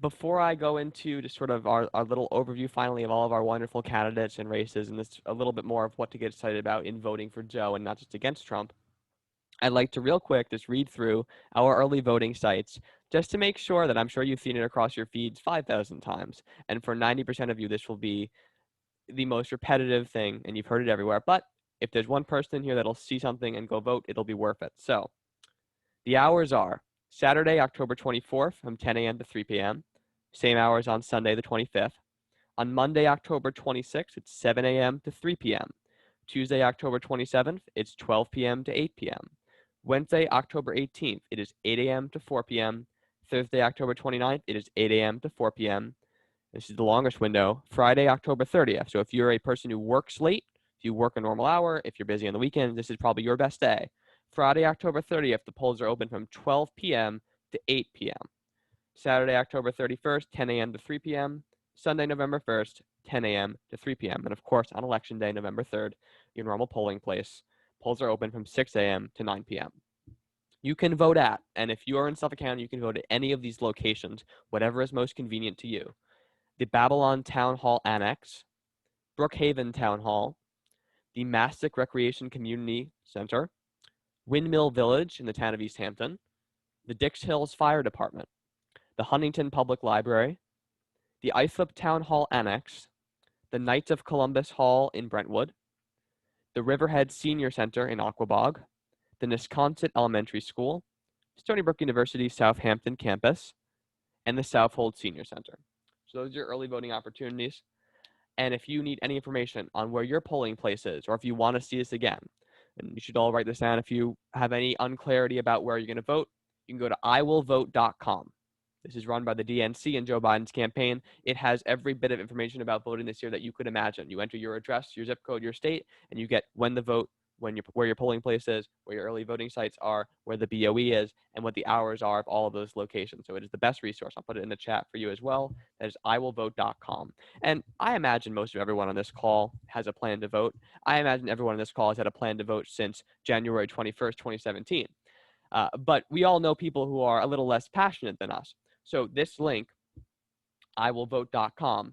before I go into just sort of our little overview finally of all of our wonderful candidates and races and this a little bit more of what to get excited about in voting for Joe and not just against Trump, I'd like to real quick just read through our early voting sites just to make sure that I'm sure you've seen it across your feeds 5,000 times. And for 90% of you, this will be the most repetitive thing and you've heard it everywhere. But if there's one person here that'll see something and go vote, it'll be worth it. So the hours are Saturday, October 24th from 10 a.m. to 3 p.m. Same hours on Sunday, the 25th. On Monday, October 26th, it's 7 a.m. to 3 p.m. Tuesday, October 27th, it's 12 p.m. to 8 p.m. Wednesday, October 18th, it is 8 a.m. to 4 p.m. Thursday, October 29th, it is 8 a.m. to 4 p.m. This is the longest window. Friday, October 30th. So if you're a person who works late, if you work a normal hour, if you're busy on the weekends, this is probably your best day. Friday, October 30th, the polls are open from 12 p.m. to 8 p.m. Saturday, October 31st, 10 a.m. to 3 p.m. Sunday, November 1st, 10 a.m. to 3 p.m. And of course, on Election Day, November 3rd, your normal polling place, polls are open from 6 a.m. to 9 p.m. You can vote at, and if you are in Suffolk County, you can vote at any of these locations, whatever is most convenient to you. The Babylon Town Hall Annex, Brookhaven Town Hall, the Mastic Recreation Community Center, Windmill Village in the town of East Hampton, the Dix Hills Fire Department, the Huntington Public Library, the Islip Town Hall Annex, the Knights of Columbus Hall in Brentwood, the Riverhead Senior Center in Aquabog, the Nisconset Elementary School, Stony Brook University Southampton campus, and the Southold Senior Center. So those are your early voting opportunities. And if you need any information on where your polling place is, or if you want to see this again, and you should all write this down, if you have any unclarity about where you're going to vote, you can go to iwillvote.com. This is run by the DNC and Joe Biden's campaign. It has every bit of information about voting this year that you could imagine. You enter your address, your zip code, your state, and you get when the vote, where your polling place is, where your early voting sites are, where the BOE is, and what the hours are of all of those locations. So it is the best resource. I'll put it in the chat for you as well. That is iwillvote.com. And I imagine most of everyone on this call has a plan to vote. I imagine everyone on this call has had a plan to vote since January 21st, 2017. But we all know people who are a little less passionate than us. So this link, iwillvote.com,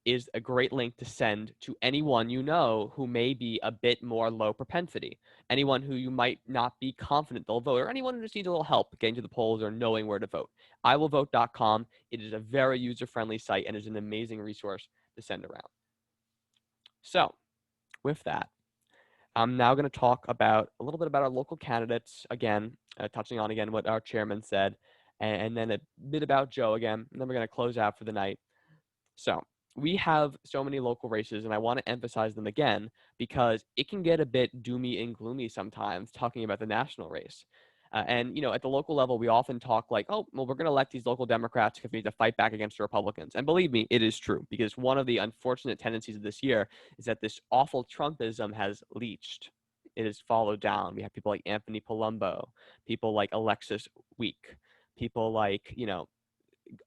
is a great link to send to anyone you know who may be a bit more low propensity, anyone who you might not be confident they'll vote, or anyone who just needs a little help getting to the polls or knowing where to vote. iwillvote.com. It is a very user-friendly site and is an amazing resource to send around. So with that, I'm now going to talk about a little bit about our local candidates again, touching on again what our chairman said, and then a bit about Joe again, and then we're going to close out for the night. So we have so many local races, and I want to emphasize them again because it can get a bit doomy and gloomy sometimes talking about the national race. And, at the local level, we often talk like, oh, well, we're going to elect these local Democrats because we need to fight back against the Republicans. And believe me, it is true, because one of the unfortunate tendencies of this year is that this awful Trumpism has leached. It is followed down. We have people like Anthony Palumbo, people like Alexis Week, people like,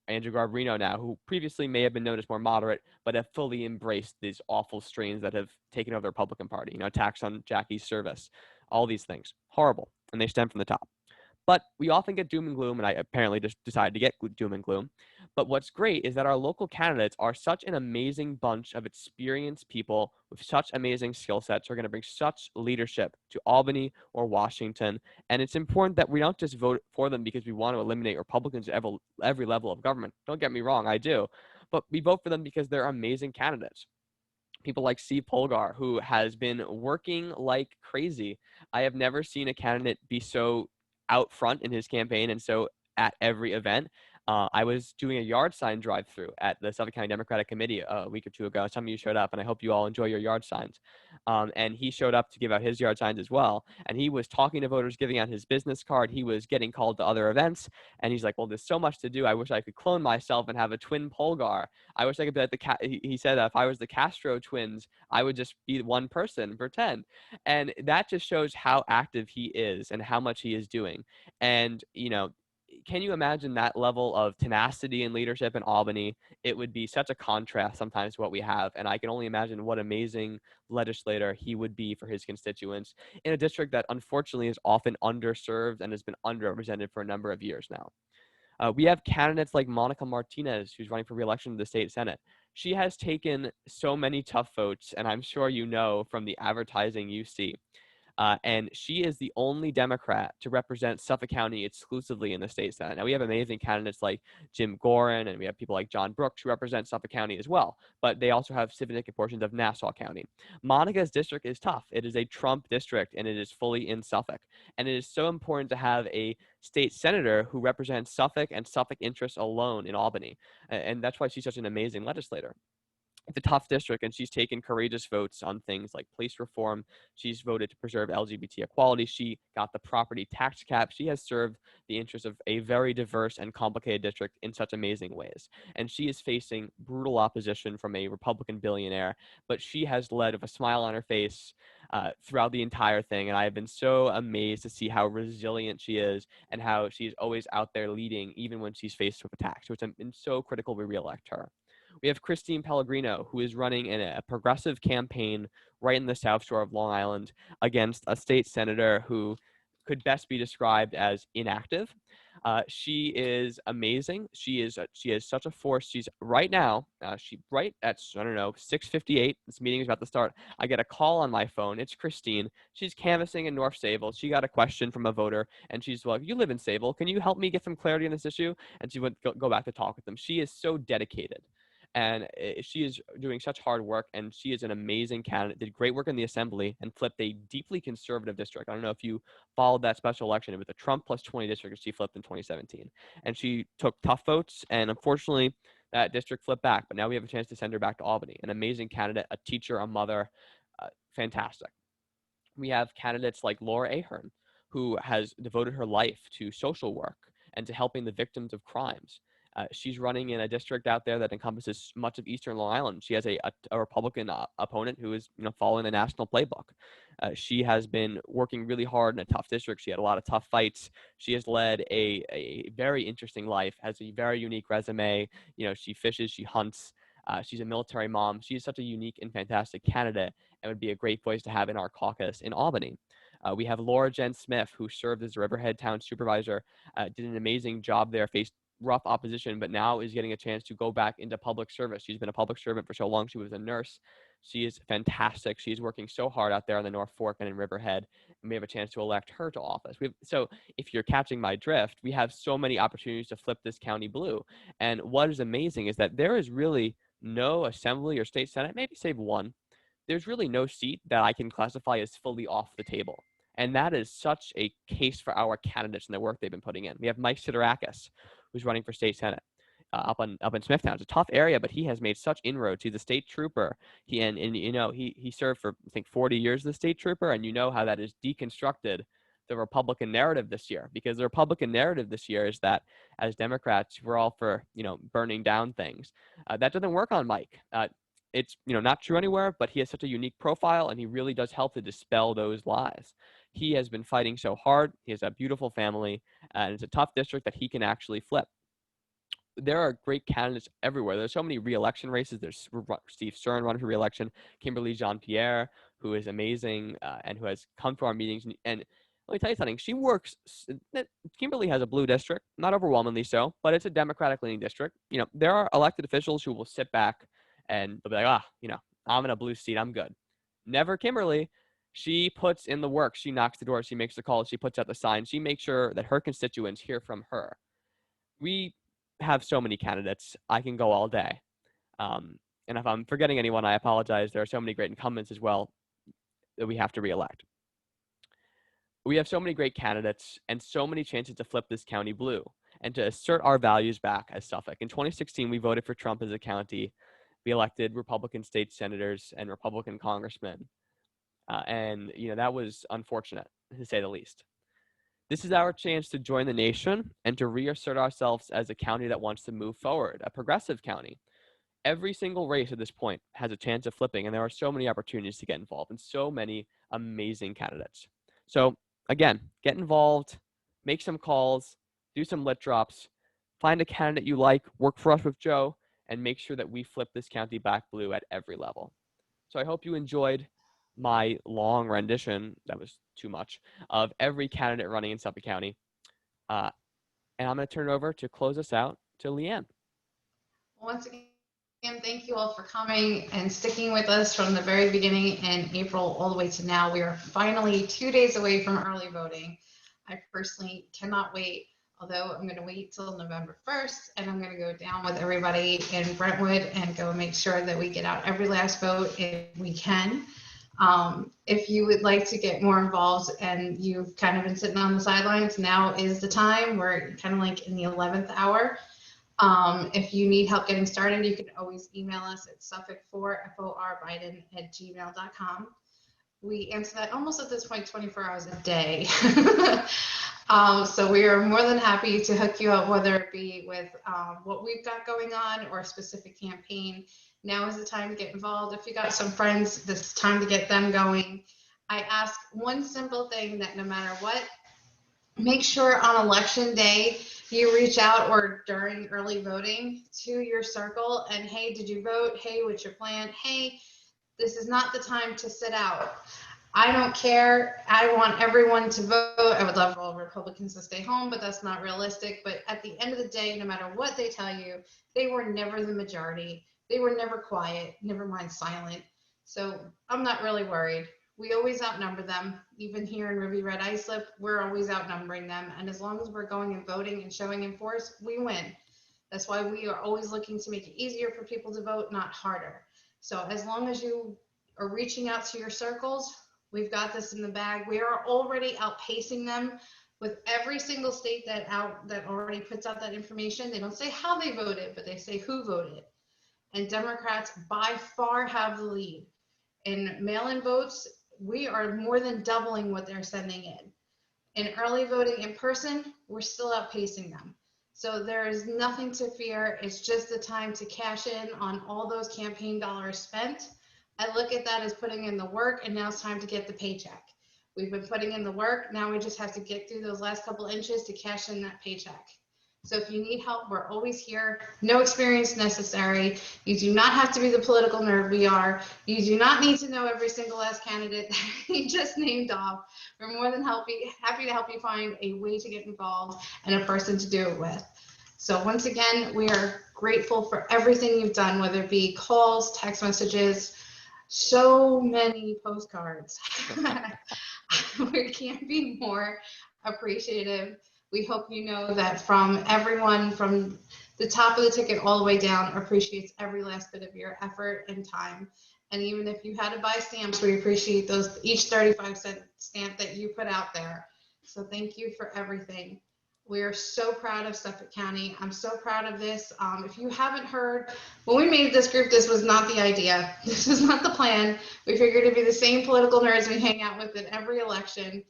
Andrew Garbarino now, who previously may have been known as more moderate, but have fully embraced these awful strains that have taken over the Republican Party, attacks on Jackie's service, all these things. Horrible. And they stem from the top. But we often get doom and gloom, and I apparently just decided to get doom and gloom. But what's great is that our local candidates are such an amazing bunch of experienced people with such amazing skill sets who are going to bring such leadership to Albany or Washington. And it's important that we don't just vote for them because we want to eliminate Republicans at every level of government. Don't get me wrong, I do. But we vote for them because they're amazing candidates. People like Steve Polgar, who has been working like crazy. I have never seen a candidate be so out front in his campaign and so at every event. I was doing a yard sign drive-through at the Suffolk County Democratic Committee a week or two ago. Some of you showed up, and I hope you all enjoy your yard signs. And he showed up to give out his yard signs as well. And he was talking to voters, giving out his business card. He was getting called to other events. And he's like, well, there's so much to do. I wish I could clone myself and have a twin Polgar. I wish I could be like he said, if I was the Castro twins, I would just be one person, pretend. And that just shows how active he is and how much he is doing. And, can you imagine that level of tenacity and leadership in Albany? It would be such a contrast sometimes to what we have. And I can only imagine what amazing legislator he would be for his constituents in a district that unfortunately is often underserved and has been underrepresented for a number of years now. We have candidates like Monica Martinez, who's running for re-election to the state Senate. She has taken so many tough votes, and I'm sure you know from the advertising you see. And she is the only Democrat to represent Suffolk County exclusively in the state Senate. Now, we have amazing candidates like Jim Gorin, and we have people like John Brooks who represent Suffolk County as well, but they also have significant portions of Nassau County. Monica's district is tough. It is a Trump district, and it is fully in Suffolk. And it is so important to have a state senator who represents Suffolk and Suffolk interests alone in Albany. And that's why she's such an amazing legislator. It's a tough district, and she's taken courageous votes on things like police reform. She's voted to preserve LGBT equality. She got the property tax cap. She has served the interests of a very diverse and complicated district in such amazing ways. And she is facing brutal opposition from a Republican billionaire, but she has led with a smile on her face throughout the entire thing. And I have been so amazed to see how resilient she is and how she's always out there leading, even when she's faced with attacks. So it's been so critical we reelect her. We have Christine Pellegrino, who is running in a progressive campaign right in the South Shore of Long Island against a state senator who could best be described as inactive. She is amazing. She is such a force. She's right now, right at, 6:58. This meeting is about to start. I get a call on my phone. It's Christine. She's canvassing in North Sable. She got a question from a voter, and she's like, you live in Sable. Can you help me get some clarity on this issue? And she went go back to talk with them. She is so dedicated. And she is doing such hard work, and she is an amazing candidate, did great work in the assembly, and flipped a deeply conservative district. I don't know if you followed that special election. It was a Trump plus 20 district, and she flipped in 2017. And she took tough votes, and unfortunately, that district flipped back. But now we have a chance to send her back to Albany. An amazing candidate, a teacher, a mother, fantastic. We have candidates like Laura Ahern, who has devoted her life to social work and to helping the victims of crimes. She's running in a district out there that encompasses much of eastern Long Island. She has a Republican opponent who is following the national playbook. She has been working really hard in a tough district. She had a lot of tough fights. She has led a very interesting life, has a very unique resume. She fishes, she hunts. She's a military mom. She is such a unique and fantastic candidate and would be a great voice to have in our caucus in Albany. We have Laura Jen Smith, who served as a Riverhead Town Supervisor, did an amazing job there, faced rough opposition, but now is getting a chance to go back into public service. She's been a public servant for so long. She was a nurse. She is fantastic. She's working so hard out there on the North Fork and in Riverhead, and we have a chance to elect her to office. So if you're catching my drift, we have so many opportunities to flip this county blue. And what is amazing is that there is really no assembly or state senate, maybe save one. There's really no seat that I can classify as fully off the table. And that is such a case for our candidates and the work they've been putting in. We have Mike Siderakis, who's running for state senate up in Smithtown. It's a tough area, but he has made such inroads. He's a state trooper. He served for, I think, 40 years as a state trooper, and how that is deconstructed the Republican narrative this year, because the Republican narrative this year is that as Democrats, we're all for, burning down things. That doesn't work on Mike. It's, not true anywhere, but he has such a unique profile, and he really does help to dispel those lies. He has been fighting so hard. He has a beautiful family, and it's a tough district that he can actually flip. There are great candidates everywhere. There's so many re-election races. There's Steve Stern running for re-election, Kimberly Jean-Pierre, who is amazing and who has come to our meetings. And let me tell you something. Kimberly has a blue district, not overwhelmingly so, but it's a Democratic-leaning district. There are elected officials who will sit back and they'll be like, I'm in a blue seat. I'm good. Never Kimberly. She puts in the work. She knocks the door. She makes the calls. She puts out the signs. She makes sure that her constituents hear from her. We have so many candidates. I can go all day. And if I'm forgetting anyone, I apologize. There are so many great incumbents as well that we have to reelect. We have so many great candidates and so many chances to flip this county blue and to assert our values back as Suffolk. In 2016, we voted for Trump as a county. We elected Republican state senators and Republican congressmen. And that was unfortunate, to say the least. This is our chance to join the nation and to reassert ourselves as a county that wants to move forward, a progressive county. Every single race at this point has a chance of flipping, and there are so many opportunities to get involved and so many amazing candidates. So again, get involved, make some calls, do some lit drops, find a candidate you like, work for us with Joe, and make sure that we flip this county back blue at every level. So I hope you enjoyed my long rendition, that was too much, of every candidate running in Suffolk County. And I'm going to turn it over to close us out to Leanne. Once again, thank you all for coming and sticking with us from the very beginning in April all the way to now. We are finally 2 days away from early voting. I personally cannot wait, although I'm going to wait till November 1st, and I'm going to go down with everybody in Brentwood and go make sure that we get out every last vote if we can. If you would like to get more involved and you've kind of been sitting on the sidelines, now is the time. We're kind of like in the 11th hour. If you need help getting started, you can always email us at suffolk4FORBiden@gmail.com. We answer that almost at this point 24 hours a day. So we are more than happy to hook you up, whether it be with what we've got going on or a specific campaign. Now is the time to get involved. If you got some friends, this is time to get them going. I ask one simple thing, that no matter what, make sure on election day you reach out or during early voting to your circle and, hey, did you vote? Hey, what's your plan? Hey, this is not the time to sit out. I don't care. I want everyone to vote. I would love for all Republicans to stay home, but that's not realistic. But at the end of the day, no matter what they tell you, they were never the majority. They were never quiet, never mind silent. So I'm not really worried. We always outnumber them. Even here in Ruby Red Islip, we're always outnumbering them. And as long as we're going and voting and showing in force, we win. That's why we are always looking to make it easier for people to vote, not harder. So as long as you are reaching out to your circles, we've got this in the bag. We are already outpacing them with every single state that already puts out that information. They don't say how they voted, but they say who voted. And Democrats by far have the lead. In mail-in votes, we are more than doubling what they're sending in. In early voting in person, we're still outpacing them. So there is nothing to fear. It's just the time to cash in on all those campaign dollars spent. I look at that as putting in the work, and now it's time to get the paycheck. We've been putting in the work. Now we just have to get through those last couple inches to cash in that paycheck. So if you need help, we're always here. No experience necessary. You do not have to be the political nerd we are. You do not need to know every single last candidate that he just named off. We're more than happy to help you find a way to get involved and a person to do it with. So once again, we are grateful for everything you've done, whether it be calls, text messages, so many postcards. We can't be more appreciative. We hope you know that from everyone from the top of the ticket all the way down appreciates every last bit of your effort and time. And even if you had to buy stamps, we appreciate those, each 35-cent stamp that you put out there. So thank you for everything. We are so proud of Suffolk County. I'm so proud of this. If you haven't heard, when we made this group, this was not the idea. This was not the plan. We figured it'd be the same political nerds we hang out with at every election.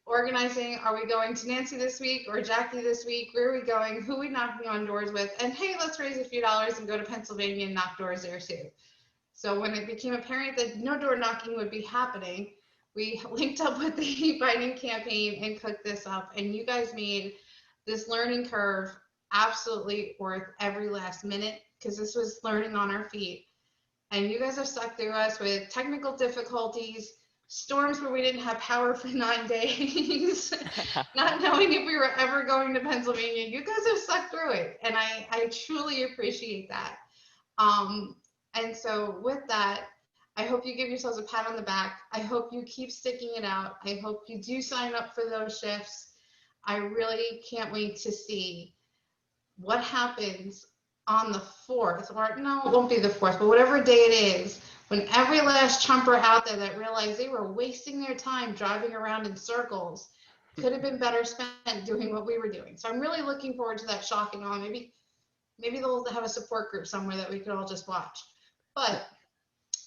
organizing, are we going to Nancy this week or Jackie this week? Where are we going? Who are we knocking on doors with? And hey, let's raise a few dollars and go to Pennsylvania and knock doors there too. So when it became apparent that no door knocking would be happening, we linked up with the Hate Biden campaign and cooked this up. And you guys made this learning curve absolutely worth every last minute, because this was learning on our feet. And you guys have stuck through us with technical difficulties, storms where we didn't have power for 9 days, not knowing if we were ever going to Pennsylvania. You guys have stuck through it, and I truly appreciate that. And so with that, I hope you give yourselves a pat on the back. I hope you keep sticking it out. I hope you do sign up for those shifts. I really can't wait to see what happens on the 4th, or no, it won't be the 4th, but whatever day it is, when every last Trumper out there that realized they were wasting their time driving around in circles could have been better spent doing what we were doing. So I'm really looking forward to that shocking on. Maybe they'll have a support group somewhere that we could all just watch. But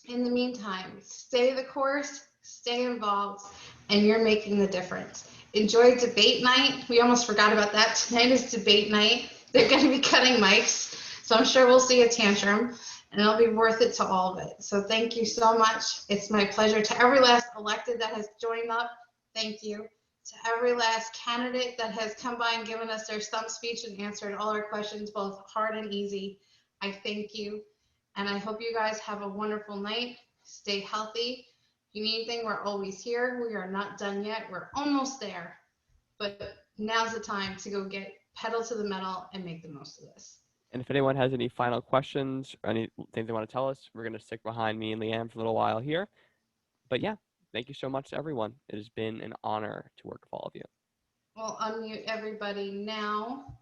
in the meantime, stay the course, stay involved, and you're making the difference. Enjoy debate night. We almost forgot about that. Tonight is debate night. They're going to be cutting mics, so I'm sure we'll see a tantrum, and it'll be worth it to all of it. So thank you so much. It's my pleasure. To every last elected that has joined up, thank you. To every last candidate that has come by and given us their stump speech and answered all our questions, both hard and easy, I thank you. And I hope you guys have a wonderful night. Stay healthy. If you need anything, we're always here. We are not done yet. We're almost there. But now's the time to go get pedal to the metal and make the most of this. And if anyone has any final questions or anything they want to tell us, we're going to stick behind me and Leanne for a little while here. But yeah, thank you so much to everyone. It has been an honor to work with all of you. We'll unmute everybody now.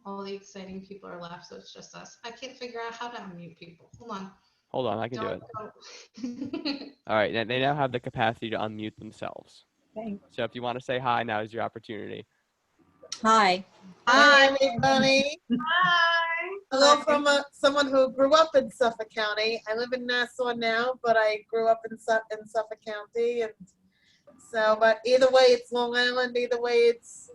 All the exciting people are left, so it's just us. I can't figure out how to unmute people. Hold on, I can do it. it. All right, they now have the capacity to unmute themselves. Thanks. So if you want to say hi, now is your opportunity. Hi. Hi, everybody. Hi. Hello from someone who grew up in Suffolk County. I live in Nassau now, but I grew up in Suffolk County, and so. But either way, it's Long Island. Either way, it's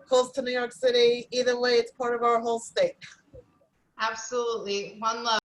close to New York City. Either way, it's part of our whole state. Absolutely. One love.